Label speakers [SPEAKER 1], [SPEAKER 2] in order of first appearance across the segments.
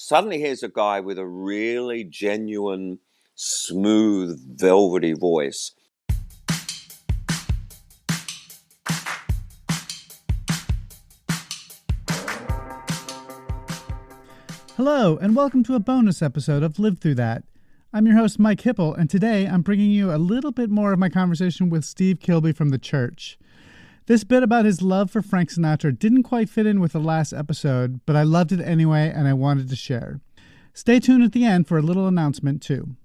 [SPEAKER 1] Suddenly here's a guy with a really genuine, smooth, velvety voice.
[SPEAKER 2] Hello, and welcome to a bonus episode of Live Through That. I'm your host, Mike Hipple, and today I'm bringing you a little bit more of my conversation with Steve Kilbey from The Church. This bit about his love for Frank Sinatra didn't quite fit in with the last episode, but I loved it anyway and I wanted to share. Stay tuned at the end for a little announcement, too.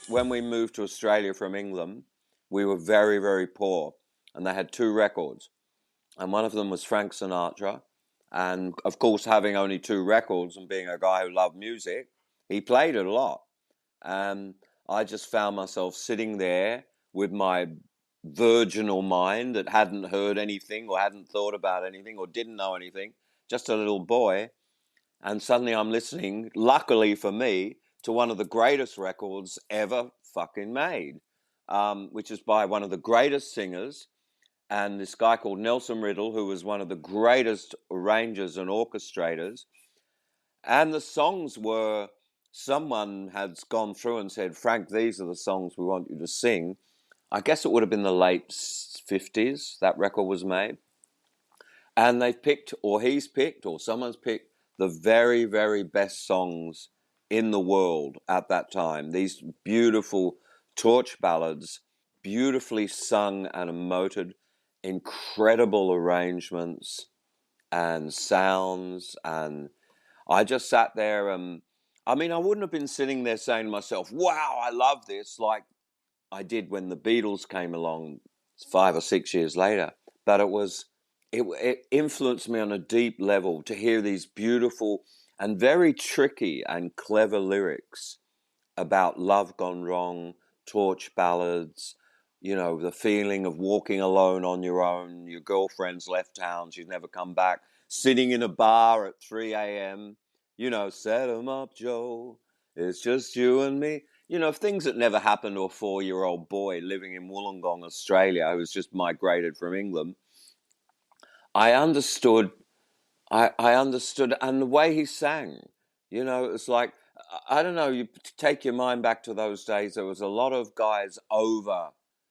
[SPEAKER 1] When we moved to Australia from England, we were very, very poor, and they had two records. And one of them was Frank Sinatra. And of course, having only two records and being a guy who loved music, he played it a lot. And I just found myself sitting there with my virginal mind that hadn't heard anything or hadn't thought about anything or didn't know anything, just a little boy. And suddenly I'm listening, luckily for me, to one of the greatest records ever fucking made, which is by one of the greatest singers, and this guy called Nelson Riddle, who was one of the greatest arrangers and orchestrators. And the songs were, someone had gone through and said, Frank, these are the songs we want you to sing. I guess it would have been the late 50s that record was made. And they've picked, or he's picked, or someone's picked the very, very best songs in the world at that time. These beautiful torch ballads, beautifully sung and emoted, incredible arrangements and sounds. And I just sat there and, I wouldn't have been sitting there saying to myself, wow, I love this, like I did when the Beatles came along 5 or 6 years later. But it influenced me on a deep level to hear these beautiful and very tricky and clever lyrics about love gone wrong, torch ballads, you know, the feeling of walking alone on your own, your girlfriend's left town, she's never come back, sitting in a bar at 3 a.m., you know, set 'em up, Joe, it's just you and me. You know, things that never happened to a 4-year-old boy living in Wollongong, Australia, who's just migrated from England. I understood, and the way he sang, you know, it was like, I don't know, you take your mind back to those days, there was a lot of guys over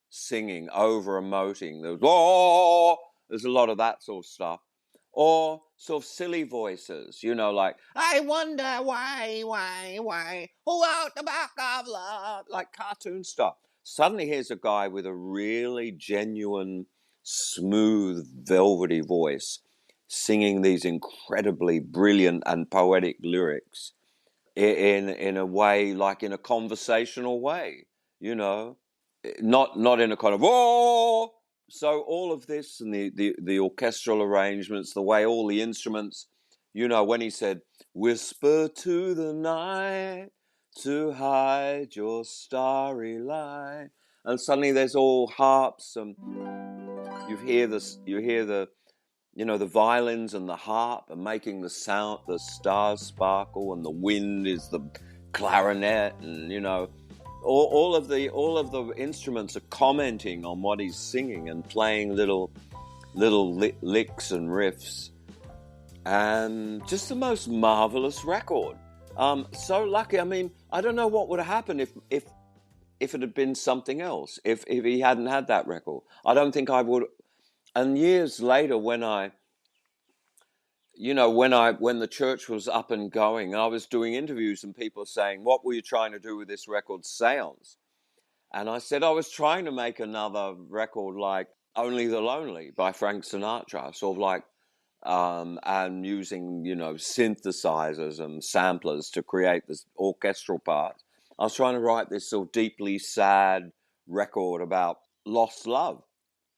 [SPEAKER 1] singing, over emoting. There was, oh, there's a lot of that sort of stuff. Or sort of silly voices, you know, like, I wonder why, who out the back of love, like cartoon stuff. Suddenly here's a guy with a really genuine, smooth, velvety voice singing these incredibly brilliant and poetic lyrics in a way, like in a conversational way, you know, not in a kind of, oh. So all of this and the orchestral arrangements, the way all the instruments, you know, when he said, whisper to the night to hide your starry light, and suddenly there's all harps and you hear the you know, the violins and the harp are making the sound, the stars sparkle, and the wind is the clarinet, and you know, all of the instruments are commenting on what he's singing and playing little licks and riffs, and just the most marvelous record. So lucky. I mean, I don't know what would have happened if it had been something else. If he hadn't had that record, I don't think I would. And years later, when the church was up and going, I was doing interviews and people saying, what were you trying to do with this record, Seance? And I said, I was trying to make another record like Only the Lonely by Frank Sinatra, sort of like, and using, you know, synthesizers and samplers to create this orchestral part. I was trying to write this sort of deeply sad record about lost love,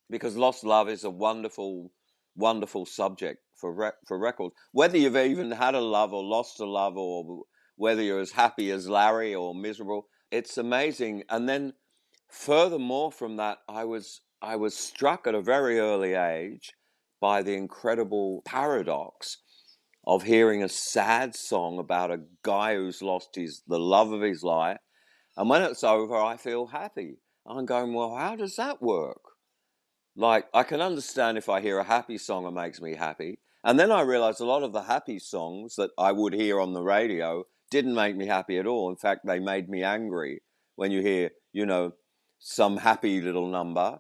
[SPEAKER 1] because lost love is a wonderful, wonderful subject for records. Whether you've even had a love or lost a love, or whether you're as happy as Larry or miserable, it's amazing. And then furthermore from that, I was struck at a very early age by the incredible paradox of hearing a sad song about a guy who's lost the love of his life. And when it's over, I feel happy. I'm going, well, how does that work? Like, I can understand if I hear a happy song, it makes me happy. And then I realized a lot of the happy songs that I would hear on the radio didn't make me happy at all. In fact, they made me angry. When you hear, some happy little number,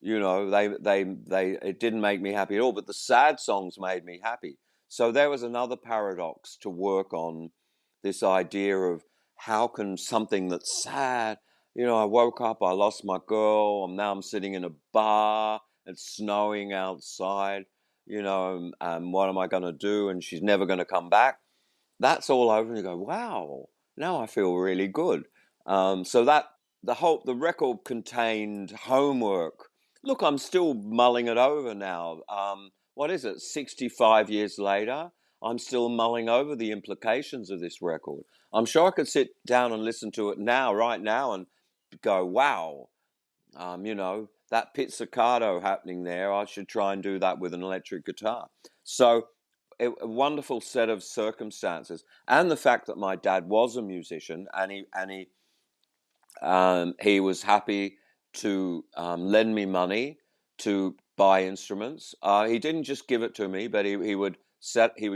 [SPEAKER 1] it didn't make me happy at all. But the sad songs made me happy. So there was another paradox to work on, this idea of how can something that's sad, I woke up, I lost my girl, and now I'm sitting in a bar, it's snowing outside, and what am I going to do? And she's never going to come back. That's all over, and you go, wow, now I feel really good. So that the record contained homework. Look, I'm still mulling it over now. 65 years later, I'm still mulling over the implications of this record. I'm sure I could sit down and listen to it right now, and go, wow, that pizzicato happening there, I should try and do that with an electric guitar. So a wonderful set of circumstances, and the fact that my dad was a musician, and he was happy to lend me money to buy instruments. He didn't just give it to me, but he would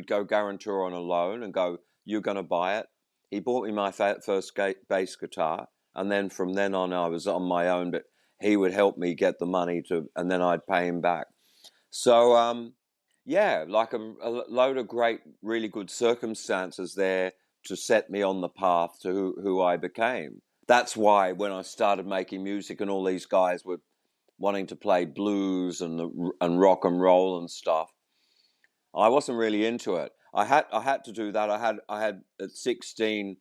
[SPEAKER 1] go guarantor on a loan and go, you're going to buy it. He bought me my first bass guitar, and then from then on I was on my own, but he would help me get the money and then I'd pay him back. So like a load of great, really good circumstances there to set me on the path to who I became. That's why when I started making music and all these guys were wanting to play blues and rock and roll and stuff, I wasn't really into it. I had to do that. I had at 16,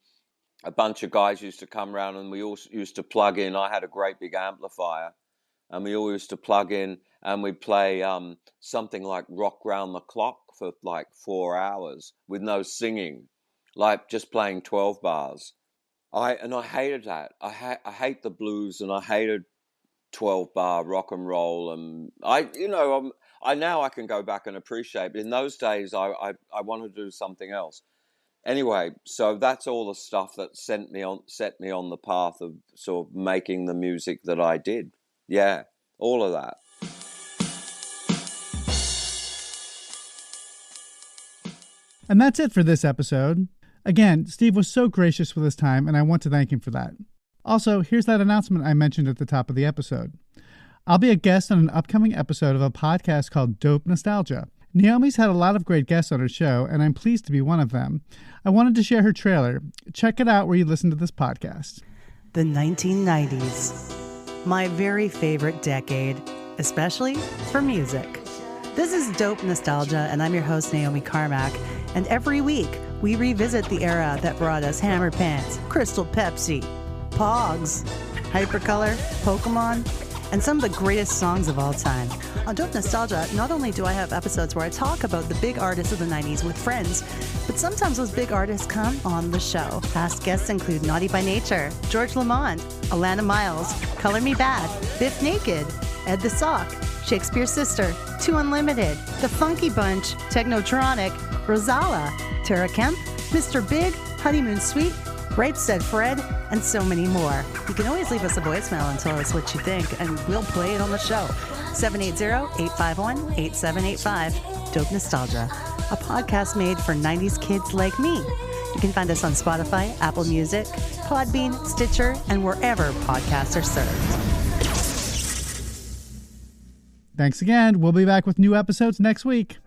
[SPEAKER 1] a bunch of guys used to come around, and we all used to plug in. I had a great big amplifier, and we all used to plug in, and we'd play something like Rock Round the Clock for like 4 hours with no singing, like just playing 12 bars. I hated that. I hate the blues, and I hated 12-bar rock and roll, and now I can go back and appreciate, but in those days I wanted to do something else. Anyway, so that's all the stuff that set me on the path of sort of making the music that I did. Yeah, all of that.
[SPEAKER 2] And that's it for this episode. Again, Steve was so gracious with his time, and I want to thank him for that. Also, here's that announcement I mentioned at the top of the episode. I'll be a guest on an upcoming episode of a podcast called Dope Nostalgia. Naomi's had a lot of great guests on her show, and I'm pleased to be one of them. I wanted to share her trailer. Check it out where you listen to this podcast.
[SPEAKER 3] The 1990s. My very favorite decade, especially for music. This is Dope Nostalgia, and I'm your host, Naomi Carmack. And every week, we revisit the era that brought us Hammer Pants, Crystal Pepsi, Pogs, Hypercolor, Pokemon, and some of the greatest songs of all time. On Dope Nostalgia, not only do I have episodes where I talk about the big artists of the 90s with friends, but sometimes those big artists come on the show. Past guests include Naughty by Nature, George Lamond, Alana Miles, Color Me Bad, Biff Naked, Ed the Sock, Shakespeare's Sister, Two Unlimited, The Funky Bunch, Technotronic, Rosala, Tara Kemp, Mr. Big, Honeymoon Suite, Right Said Fred, and so many more. You can always leave us a voicemail and tell us what you think, and we'll play it on the show. 780-851-8785. Dope Nostalgia, a podcast made for 90s kids like me. You can find us on Spotify, Apple Music, Podbean, Stitcher, and wherever podcasts are served.
[SPEAKER 2] Thanks again. We'll be back with new episodes next week.